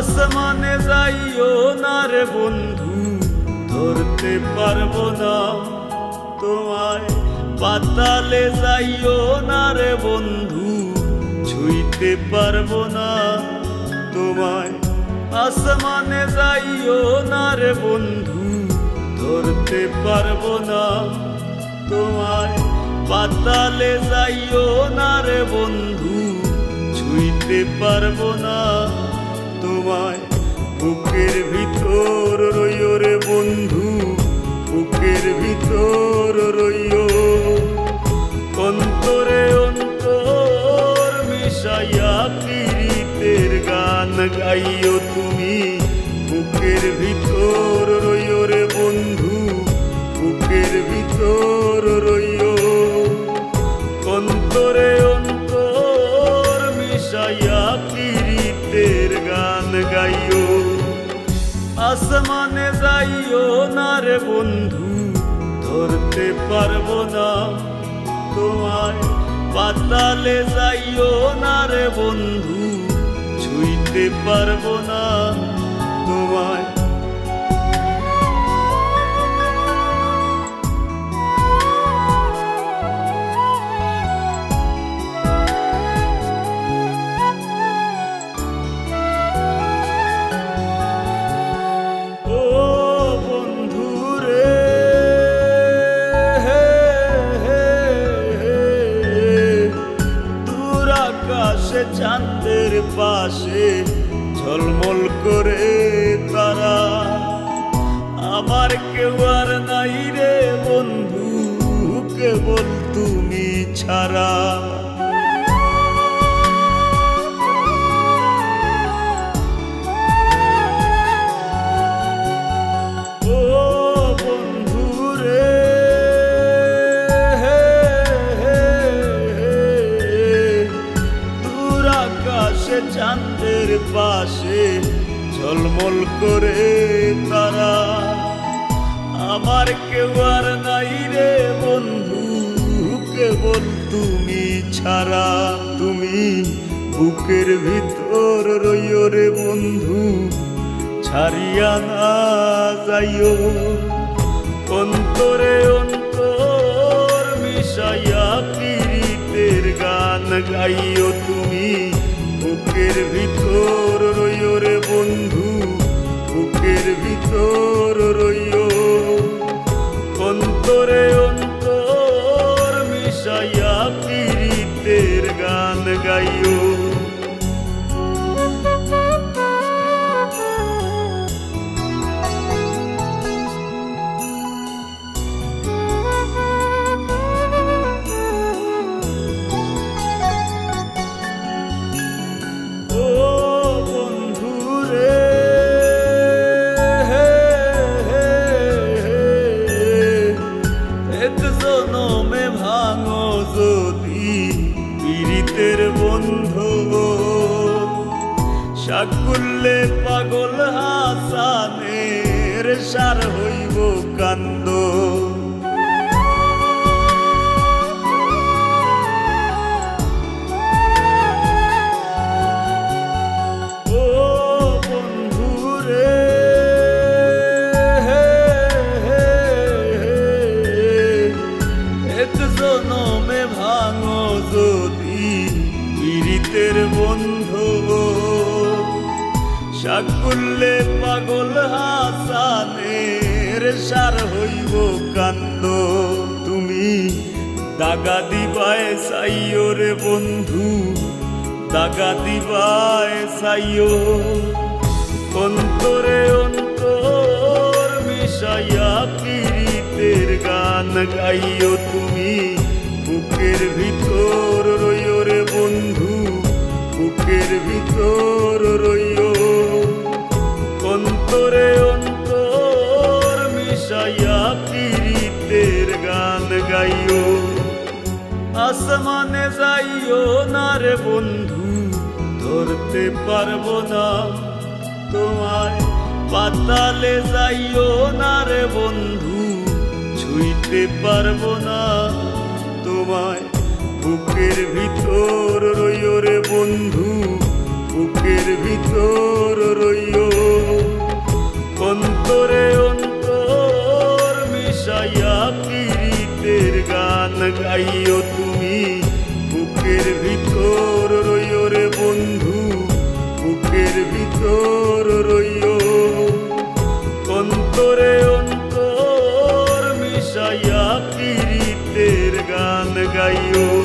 আসমানে যাইও না রে বন্ধু, ধরতে পারবো না তোমায়। পাতালে যাইও না রে বন্ধু, ছুঁইতে পারবো না তোমায়। আসমানে যাইও না রে বন্ধু, ধরতে পারবো না তোমায়। পাতালে যাইও না রে বন্ধু, ছুঁইতে পারবো না তোমায়। বুকের ভিতর রইও রে বন্ধু, বুকের ভিতর রইও। অন্তরে অন্তর মিশাইয়া পীড়িতের গান গাইও তুমি। বুকের ভিতর রইও রে বন্ধু, বুকের ভিতর রইও। অন্তরে অন্তর মিশাইয়া পীড়িতের গান গাইও। আসমানে যাইও না রে বন্ধু, ধরতে পারবো না তোমায়। পাতালে যাইও না রে বন্ধু, ছুঁইতে পারবো না তোমায়। চাঁদের পাশে ঝলমল করে তারা, আমার কেউ আর নাই রে বন্ধু, কেবল তুমি ছাড়া। ও বন্ধু রে, চাঁদের পাশে ঝলমল করে তারা, আমার কেউ আর নাই রে বন্ধু, কেবল তুমি ছাড়া। তুমি বুকের ভিতর রইও রে বন্ধু, ছাড়িয়া না যাইও। অন্তরে অন্তর মিশাইয়া পীড়িতের গান গাইও তুমি। বুকের ভিতর রইও রে বন্ধু, বুকের ভিতর রইও। অন্তরে অন্তর মিশাইয়া পীড়িতের গান গাইও। ভাঙো যদি পীড়িতের বন্ধু, সাকুল্যে পাগল হাসানের সার হইব কান্দ। জনমে ভাঙো যদি পীড়িতের বন্ধু, সাকুল্যে পাগল হাসানের সার হইব কান্দ। তুমি দাগা দিবায় চাইও রে বন্ধু, দাগা দিবায় চাইও। অন্তরে অন্তর মিশাইয়া পীড়িতের গান গাইও তুমি। বুকের ভিতর রইও রে বন্ধু, বুকের ভিতর রইও। অন্তরে অন্তর মিশাইয়া পীড়িতের গান গাইও। আসমানে যাইও না রে বন্ধু, ধরতে পারবো না তোমায়। পাতালে যাইও না রে বন্ধু, ছুঁইতে পারবো না তোমায়। বুকের ভিতর রইও রে বন্ধু, বুকের ভিতর রইও, অন্তরে অন্তর মিশাইয়া পীড়িতের গান গাইও তুমি। বুকের ভিতর রইও রে বন্ধু, বুকের ভিতর রইও, অন্তরে অন্তর মিশাইয়া পীড়িতের গান গাইও।